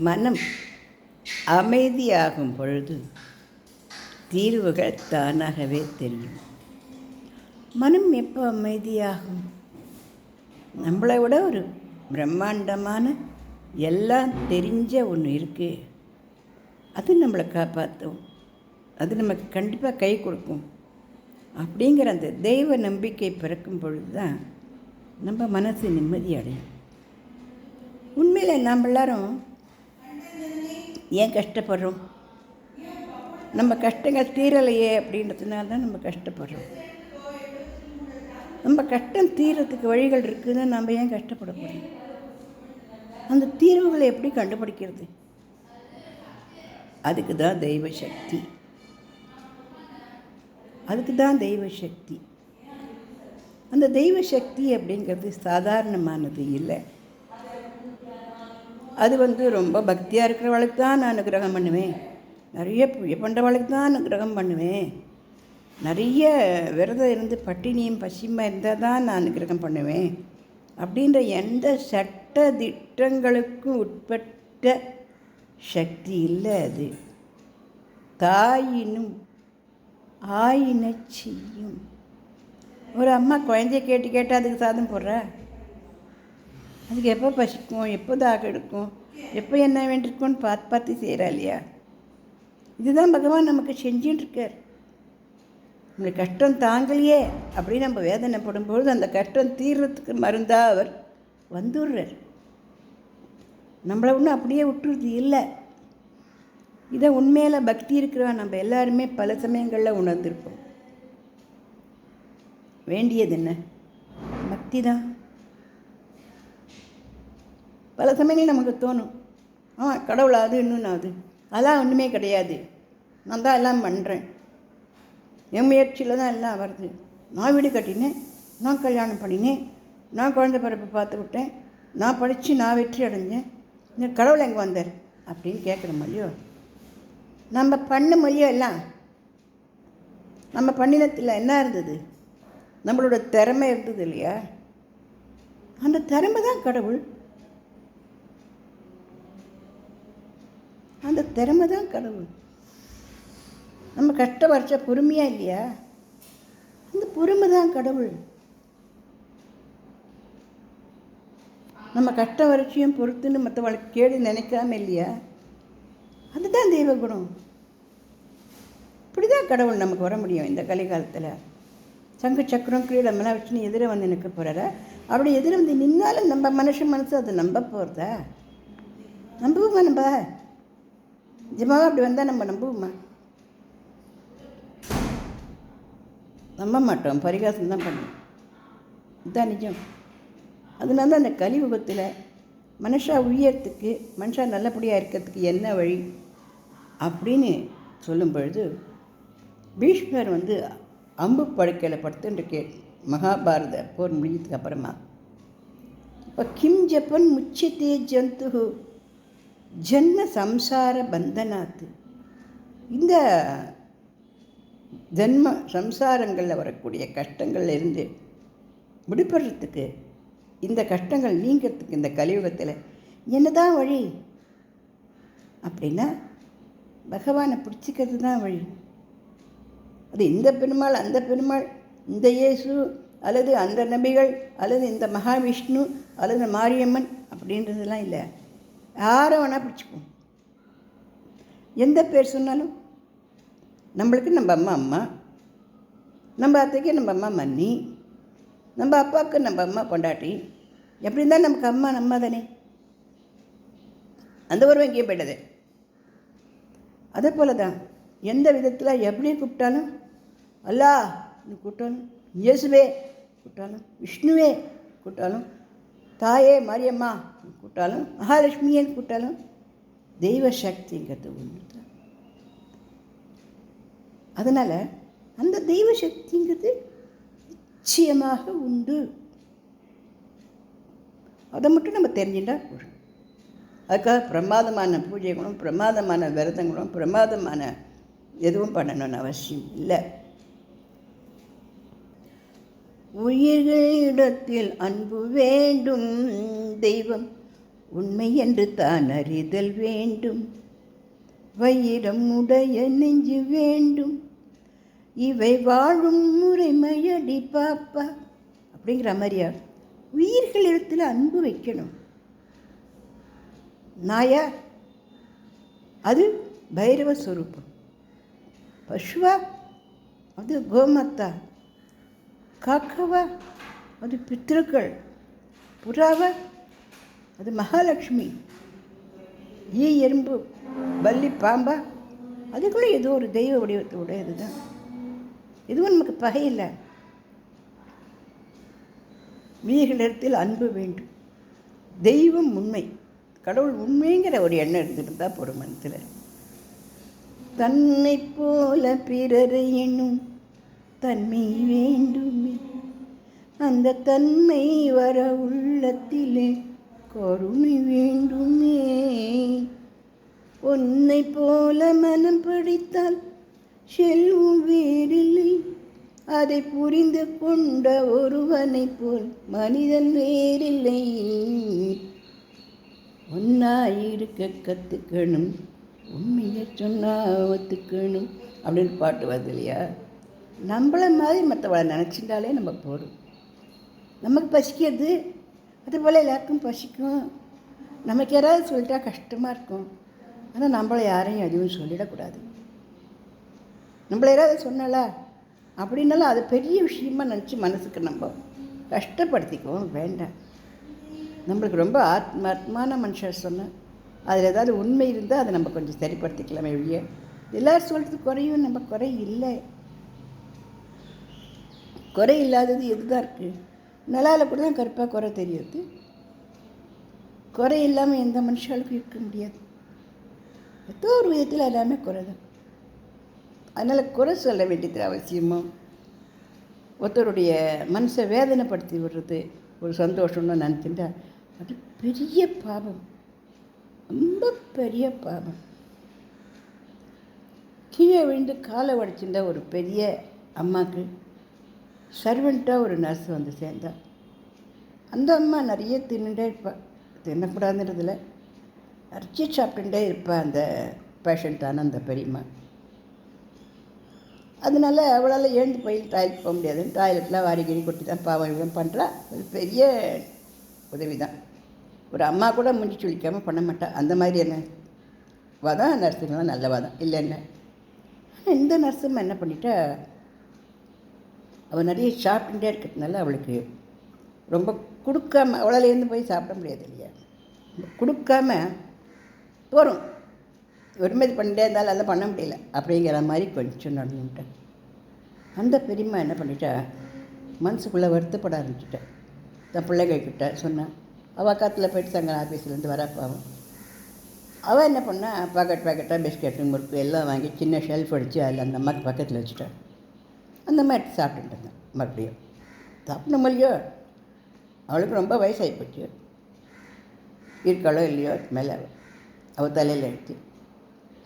மனம் அமைதியாகும் பொழுது தீர்வுகள் தானாகவே தெரியும். மனம் எப்போ அமைதியாகும்? நம்மளை விட ஒரு பிரம்மாண்டமான எல்லாம் தெரிஞ்ச ஒன்று இருக்குது. அது நம்மளை காப்பாற்றும், அது நமக்கு கண்டிப்பாக கை கொடுக்கும் அப்படிங்கிற அந்த தெய்வ நம்பிக்கை பிறக்கும் பொழுது தான் நம்ம மனசு நிம்மதி அடையும். உண்மையில் நம்ம எல்லாரும் ஏன் கஷ்டப்படுறோம்? நம்ம கஷ்டங்கள் தீரலையே அப்படின்றதுனால தான் நம்ம கஷ்டப்படுறோம். நம்ம கஷ்டம் தீரத்துக்கு வழிகள் இருக்குதுன்னு நம்ம ஏன் கஷ்டப்படக்கூடாது? அந்த தீர்வுகளை எப்படி கண்டுபிடிக்கிறது? அதுக்கு தான் தெய்வ சக்தி, அதுக்கு தான் தெய்வ சக்தி. அந்த தெய்வ சக்தி அப்படிங்கிறது சாதாரணமானது இல்லை. அது ரொம்ப பக்தியாக இருக்கிறவளுக்கு தான் நான் அனுகிரகம் பண்ணுவேன், நிறைய பூஜை பண்ணுறவளுக்கு தான் அனுகிரகம் பண்ணுவேன், நிறைய விரதம் இருந்து பட்டினியும் பசியுமாக இருந்தால் தான் நான் அனுகிரகம் பண்ணுவேன் அப்படின்ற எந்த சட்ட திட்டங்களுக்கும் உட்பட்ட சக்தி இல்லை. அது தாயினும் ஆயின செய்யும். ஒரு அம்மா குழந்தைய கேட்டால் அதுக்கு சாதம் போடுற, அதுக்கு எப்போ பசிக்கும், எப்போ தாக எடுக்கும், எப்போ என்ன வேண்டியிருக்கும்னு பார்த்து செய்கிறா இல்லையா? இதுதான் பகவான் நமக்கு செஞ்சுட்டுருக்கார். நம்மளுக்கு கஷ்டம் தாங்கலையே அப்படின்னு நம்ம வேதனைப்படும்பொழுது அந்த கஷ்டம் தீர்றதுக்கு மருந்தாக அவர் வந்துடுறார். நம்மளை ஒன்றும் அப்படியே விட்டுறது இல்லை. இதை உண்மையில் பக்தி இருக்கிறவா நம்ம எல்லாருமே பல சமயங்களில் உணர்ந்திருப்போம். வேண்டியது என்ன? பக்தி தான். பல சமயங்கள் நமக்கு தோணும், கடவுளாவது இன்னும் அதெல்லாம் ஒன்றுமே கிடையாது, நான் தான் எல்லாம் பண்ணுறேன், என் முயற்சியில் தான் எல்லாம் வருது, நான் வீடு கட்டினேன், நான் கல்யாணம் பண்ணினேன், நான் குழந்தை பிறப்பு பார்த்து விட்டேன், நான் படித்து நான் வெற்றி அடைஞ்சேன், இந்த கடவுள் எங்கே வந்தார் அப்படின்னு கேட்குற மாதிரியோ நம்ம பண்ண மாதிரியோ எல்லாம் நம்ம பண்ணினத்தில் என்ன இருந்தது? நம்மளோட திறமை இருந்தது இல்லையா? அந்த திறமை தான் கடவுள், அந்த திறமை தான் கடவுள். நம்ம கஷ்டம் வரைச்ச பொறுமையாக இல்லையா? அந்த பொறுமை தான் கடவுள். நம்ம கஷ்டம் வறட்சியும் பொறுத்துன்னு மற்றவளுக்கு கேடு நினைக்காம இல்லையா? அதுதான் தெய்வ குணம். இப்படி தான் கடவுள் நமக்கு வர முடியும். இந்த கலிகாலத்தில் சங்கு சக்கரம் கிரீடமெல்லாம் வச்சுன்னு எதிர வந்து நிற்க போகிறார. அப்படி எதிர வந்து நின்னாலும் நம்ம மனசு அதை நம்ப போகிறதா? நம்புவோமா? நம்ம நிஜமாக அப்படி வந்தால் நம்ம நம்புவோமா? நம்ப மாட்டோம், பரிகாசம் தான் பண்ணுவோம். இதுதான் நிஜம். அதனால தான் அந்த கலியுகத்தில் மனுஷா உயரத்துக்கு, மனுஷா நல்லபடியாக இருக்கிறதுக்கு என்ன வழி அப்படின்னு சொல்லும் பொழுது பீஷ்மர் அம்பு படுக்கையில் படுத்துட்டு மகாபாரத போர் முடிஞ்சதுக்கு அப்புறமா இப்போ கிம் ஜப்பன் முச்சித்தே ஜந்து ஜன்ம சம்சார பந்தனாத்து, இந்த ஜன்ம சம்சாரங்களில் வரக்கூடிய கஷ்டங்கள்ல இருந்து விடுபடுறதுக்கு, இந்த கஷ்டங்கள் நீங்கிறதுக்கு இந்த கலியுகத்தில் என்னதான் வழி அப்படின்னா பகவானை பிடிச்சிக்கிறது தான் வழி. அது இந்த பெருமாள் அந்த பெருமாள், இந்த இயேசு அல்லது அந்த நபிகள் அல்லது இந்த மகாவிஷ்ணு அல்லது மாரியம்மன் அப்படின்றதெல்லாம் இல்லை. யாரை வேணால் பிடிச்சிக்குவோம். எந்த பேர் சொன்னாலும் நம்மளுக்கு நம்ம அம்மா, நம்ம அத்தைக்கு நம்ம அம்மா மன்னி, நம்ம அப்பாவுக்கு நம்ம அம்மா கொண்டாட்டி, எப்படி இருந்தாலும் நமக்கு அம்மா தானே. அந்த உறவு எங்கேயும் போயிட்டது. அதே போல் தான் எந்த விதத்தில் எப்படி கூப்பிட்டாலும், அல்லாஹ் கூப்பிட்டாலும், இயேசுவே கூப்பிட்டாலும், விஷ்ணுவே கூப்பிட்டாலும், தாயே மாரியம்மா கூப்பிட்டாலும், மகாலட்சுமியே கூப்பிட்டாலும் தெய்வ சக்திங்கிறது ஒன்று தான். அதனால் அந்த தெய்வ சக்திங்கிறது நிச்சயமாக உண்டு. அதை மட்டும் நம்ம தெரிஞ்சுட்டா போதும். அதுக்காக பிரமாதமான பூஜை குணம், பிரமாதமான விரதங்களும், பிரமாதமான எதுவும் பண்ணணும்னு அவசியம் இல்லை. உயிர்களிடத்தில் அன்பு வேண்டும் தெய்வம் உண்மை என்று தான் அறிதல் வேண்டும், வைரம் உடைய நெஞ்சு வேண்டும், இவை வாழும் முறைமையடி பாப்பா அப்படிங்கிற மாதிரியா உயிர்களிடத்தில் அன்பு வைக்கணும். நாயா அது பைரவ ஸ்வரூபம், பசுவா அது கோமாத்தா, காக்கவா அது பித்ருக்கள், புறாவா அது மகாலட்சுமி, எறும்பு பல்லி பாம்பா அதுக்குள்ளே ஏதோ ஒரு தெய்வ வடிவத்தோடையது தான். எதுவும் நமக்கு பகையில்லை. உயிர்களிடத்தில் அன்பு வேண்டும், தெய்வம் உண்மை, கடவுள் உண்மைங்கிற ஒரு எண்ணம் எடுத்துகிட்டு தான் போகிற மனத்தில். தன்னை போல பிறரை எண்ணும் தன்மை வேண்டுமே, அந்த தன்மை வர உள்ளத்திலே கருணை வேண்டுமே. உன்னை போல மனம் படித்தால் செல்வம் வேறில்லை, அதை புரிந்து கொண்ட ஒருவனை போல் மனிதன் வேறில்லை. ஒன்னாயிருக்க கற்றுக்கணும், உண்மையை சொன்னா ஒத்துக்கணும் அப்படின்னு பாட்டு வருது இல்லையா? நம்மளை மாதிரி மற்றவளை நினச்சிட்டாலே நம்ம போகிறோம். நமக்கு பசிக்கிறது அதுபோல் எல்லாருக்கும் பசிக்கும். நமக்கு யாராவது சொல்லிட்டா கஷ்டமாக இருக்கும். ஆனால் நம்மளை யாரையும் எதுவும் சொல்லிடக்கூடாது. நம்மளை யாராவது சொன்னாலா அப்படின்னாலும் அது பெரிய விஷயமாக நினச்சி மனசுக்கு நம்ம கஷ்டப்படுத்திக்குவோம், வேண்டாம். நம்மளுக்கு ரொம்ப ஆத்மார்த்தமான மனுஷர் சொன்னால் அதில் ஏதாவது உண்மை இருந்தால் அதை நம்ம கொஞ்சம் சரிப்படுத்திக்கலாமே வெளியே. எல்லோரும் சொல்கிறது குறையும், நம்ம குறை இல்லை. குறை இல்லாதது எதுதான் இருக்குது? நல்லாவில் கூட தான் கருப்பாக குறை தெரியுது. குறை இல்லாமல் எந்த மனுஷாளுக்கும் இருக்க முடியாது. ஏதோ ஒரு விதத்தில் எல்லாமே குறை தான். அதனால் குறை சொல்ல வேண்டியது அவசியமோ. ஒருத்தருடைய மனசை வேதனைப்படுத்தி விடுறது ஒரு சந்தோஷம்னு நினச்சிட்டா அது பெரிய பாவம், ரொம்ப பெரிய பாவம். கீழே விழுந்து காலை உடைச்சிருந்தா ஒரு பெரிய அம்மாவுக்கு சர்வெண்ட்டாக ஒரு நர்ஸ் வந்து சேர்ந்தா. அந்த அம்மா நிறைய தின்னுட்டே இருப்பாள், தின்னக்கூடாதுன்றதில் நிறைய சாப்பிட்டுட்டே இருப்பாள் அந்த பேஷண்ட்டான அந்த பெரியம்மா. அதனால் அவளால் எழுந்து போய் டாய்லெட் போக முடியாது. டாய்லெட்லாம் வாரிகிரி கொட்டி தான் பாவம் இவன் பண்ணுறா. அது பெரிய உதவி தான். ஒரு அம்மா கூட முடிஞ்சு சொல்லிக்காமல் பண்ண மாட்டாள். அந்த மாதிரி என்ன வாதான் நர்ஸுங்களாம் நல்ல வாதம் இல்லை என்ன. ஆனால் இந்த நர்ஸும் என்ன பண்ணிட்டா, அவள் நிறைய சாப்பிட்டுட்டே இருக்கிறதுனால அவளுக்கு ரொம்ப கொடுக்காம, அவளால் எழுந்து போய் சாப்பிட முடியாது இல்லையா, கொடுக்காம போகிறோம். ஒருமாதிரி பண்ணிட்டே இருந்தாலும் அதெல்லாம் பண்ண முடியல அப்படிங்கிற மாதிரி கொஞ்சம் நடந்துட்டேன். அந்த பெரியம்மா என்ன பண்ணிட்டா, மனசுக்குள்ளே வருத்தப்பட ஆரம்பிச்சிட்டேன். தன் பிள்ளைகள்கிட்ட சொன்னான். அவள் காத்தில் போய்ட்டு சங்கர் ஆஃபீஸ்லேருந்து வரப்பாவும் அவள் என்ன பண்ணால் பாக்கெட்டாக பிஸ்கெட்டு முறுக்கு எல்லாம் வாங்கி சின்ன ஷெல்ஃப் அடித்து அதில் அந்த அம்மாவுக்கு பக்கத்தில் வச்சுட்டான். அந்த அம்மா எடுத்து சாப்பிட்டுட்டு இருந்தேன். மறுபடியும் சாப்பிடணும் இல்லையோ, அவளுக்கு ரொம்ப வயசாகி போச்சு. இருக்காளோ இல்லையோ மேலே அவள் தலையில் எடுத்து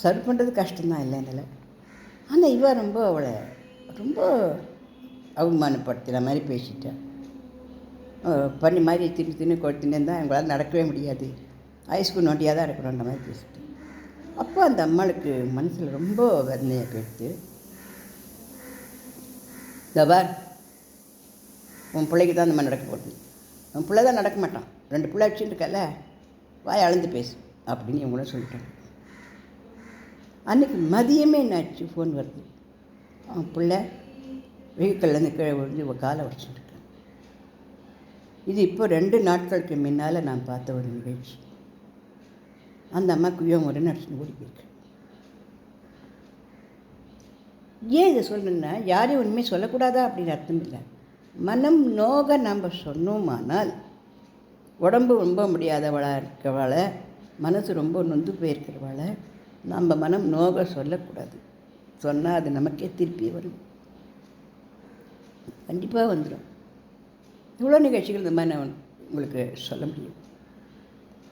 சர்வ் பண்ணுறது கஷ்டம்தான் இல்லைன்னால. ஆனால் இவள் ரொம்ப அவளை ரொம்ப அவமானப்படுத்துகிற மாதிரி பேசிட்டேன். பண்ணி மாதிரி தின்னு கொடுத்துன்னு இருந்தால் எங்களால் நடக்கவே முடியாது, ஹைஸ்கூல் நோண்டியாக தான் இருக்கணுன்ற மாதிரி பேசிட்டேன். அப்போ அந்த அம்மாளுக்கு மனசில் ரொம்ப வேதனையாக போயிடுத்து. தபார், உன் பிள்ளைக்கு தான் அந்த மாதிரி நடக்க போகுது, உன் பிள்ளை தான் நடக்க மாட்டான், 2 பிள்ளை வச்சுட்டு இருக்கல, வாய் அளந்து பேசு அப்படின்னு இவங்களும் சொல்லிட்டாங்க. அன்றைக்கி மதியமே என்னாச்சு, ஃபோன் வருது. அவன் பிள்ளை வெஹிக்கல்லேருந்து கீழே விழுந்து இவள் காலை உடச்சிட்டு இருக்கேன். இது இப்போ 2 நாட்களுக்கு முன்னால் நான் பார்த்த ஒரு நிகழ்ச்சி. அந்த அம்மாவுக்கு இவன் ஒரு நடிச்சுன்னு ஓடி போயிருக்கு. ஏன் இதை சொல்லணுன்னா, யாரையும் உண்மையை சொல்லக்கூடாதா அப்படின்னு அர்த்தம் இல்லை. மனம் நோக நம்ம சொன்னோமானால், உடம்பு ரொம்ப முடியாதவளாக இருக்கிறவளை, மனசு ரொம்ப நொந்து போயிருக்கிறவளை நம்ம மனம் நோக சொல்லக்கூடாது. சொன்னால் அது நமக்கே திருப்பி வரும், கண்டிப்பாக வந்துடும். இவ்வளோ நிகழ்ச்சிகள் இந்த மாதிரி நான் உங்களுக்கு சொல்ல முடியும்.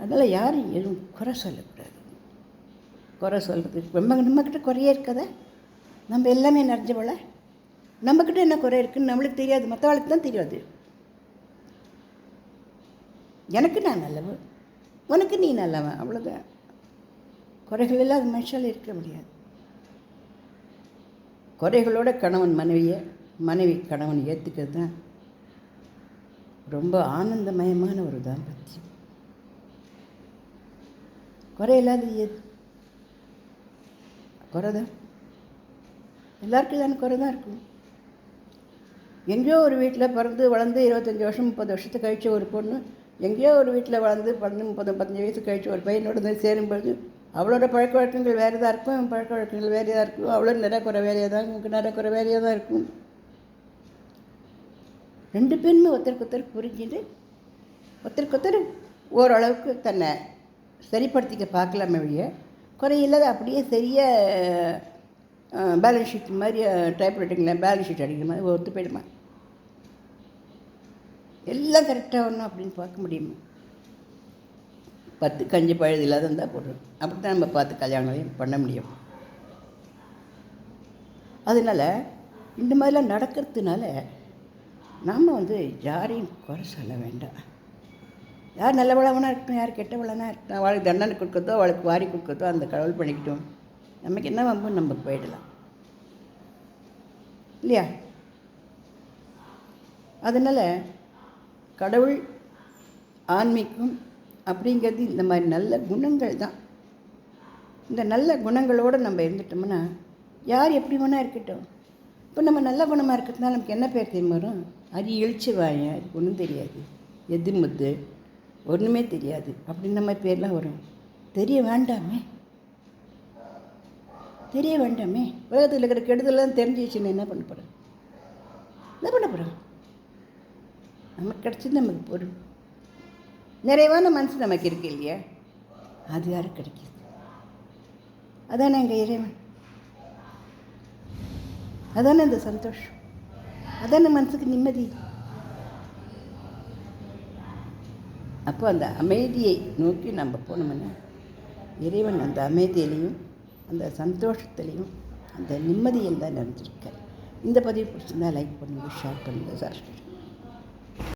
அதனால் யாரும் எதுவும் குறை சொல்லக்கூடாது. குறை சொல்கிறதுக்கு நம்மக்கிட்ட குறையே இருக்காத, நம்ம எல்லாமே நிறைஞ்சவள, நம்மக்கிட்ட என்ன குறை இருக்குதுன்னு நம்மளுக்கு தெரியாது, மற்றவளுக்கு தான் தெரியாது. எனக்கு நான் நல்லவ, உனக்கு நீ நல்லவன், அவ்வளோதான். குறைகள் இல்லாத மனுஷால் இருக்க முடியாது. குறைகளோட கணவன் மனைவி கணவன் ஏற்றுக்கிறது தான் ரொம்ப ஆனந்தமயமான ஒரு தாம்பத்தியம். குறையில்லாத ஏது? குறைதான். எல்லாருக்கும் தானே குறை தான் இருக்கும். எங்கேயோ ஒரு வீட்டில் பிறந்து வளர்ந்து 25 வருஷம் 30 வருஷத்தை கழித்து ஒரு பொண்ணு எங்கேயோ ஒரு வீட்டில் வளர்ந்து 10 30 15 வயசு கழித்து ஒரு பையனோட வந்து சேரும்பொழுது அவளோட பழக்க வழக்கங்கள் வேறு தான் இருக்கும், என் பழக்க வழக்கங்கள் வேறு தான் இருக்கும். அவளோட நிறைய குறை வேறையாக தான், உங்களுக்கு நிறைய குறை வேறையாக தான் இருக்கும். 2 பேருமே ஒருத்தருக்கு புரிஞ்சுட்டு ஒருத்தருக்கு ஓரளவுக்கு தன்னை சரிப்படுத்திக்க பார்க்கலாமே வழிய குறையில்லாத அப்படியே சரியாக பேலன்ஸ் ஷீட் மாதிரி டைப்ரைட்டிங்கில் பேலன்ஸ் ஷீட் அடிக்கிற மாதிரி ஒத்து போயிடுமா? எல்லாம் கரெக்டாக வரணும் அப்படின்னு பார்க்க முடியுமா? 10 கஞ்சி பழுது இல்லாத இருந்தால் போடுறோம். அப்படி தான் நம்ம பார்த்து கல்யாணம் பண்ண முடியும். அதனால் இந்த மாதிரிலாம் நடக்கிறதுனால நாம் யாரையும் குறை சொல்ல வேண்டாம். யார் நல்லவளவனாக இருக்கட்டும், யார் கெட்டவளனாக இருக்கட்டும், அவளுக்கு தண்டனை கொடுக்கறதோ அவளுக்கு வாரி கொடுக்கறதோ அந்த கடவுள் பண்ணிக்கிட்டோம். நமக்கு என்ன வம்பு, நம்ம போயிடலாம் இல்லையா? அதனால் கடவுள் ஆன்மீகம் அப்படிங்கிறது இந்த மாதிரி நல்ல குணங்கள் தான். இந்த நல்ல குணங்களோடு நம்ம இருந்துட்டோம்னா யார் எப்படி வேணால் இருக்கட்டும். இப்போ நம்ம நல்ல குணமாக இருக்கிறதுனால நமக்கு என்ன பேர் தெரியுமா வரும்? அது இழிச்சு வாங்க, அதுக்கு ஒன்றும் தெரியாது, எது முத்து ஒன்றுமே தெரியாது அப்படின்னு நம்ம பேர்லாம் வரும். தெரிய வேண்டாமே. உலகத்தில் இருக்கிற கெடுதலாம் தெரிஞ்சு வச்சுன்னு என்ன பண்ண போகிறோம்? நமக்கு கிடச்சது நமக்கு பொருள். நிறைவான மனசு நமக்கு இருக்கு இல்லையா? அது யாரும் கிடைக்கிது? அதானே எங்கள் இறைவன், அதானே இந்த சந்தோஷம், அதானே மனசுக்கு நிம்மதி. அப்போ அந்த அமைதியை நோக்கி நம்ம போனோம்னா இறைவன் அந்த அமைதியிலையும் அந்த சந்தோஷத்துலேயும் அந்த நிம்மதியில் தான் நடந்திருக்கார். இந்த பதிவு பிடிச்சிருந்தால் லைக் பண்ணுங்கள், ஷேர் பண்ணுங்கள், சப்ஸ்கிரைப்.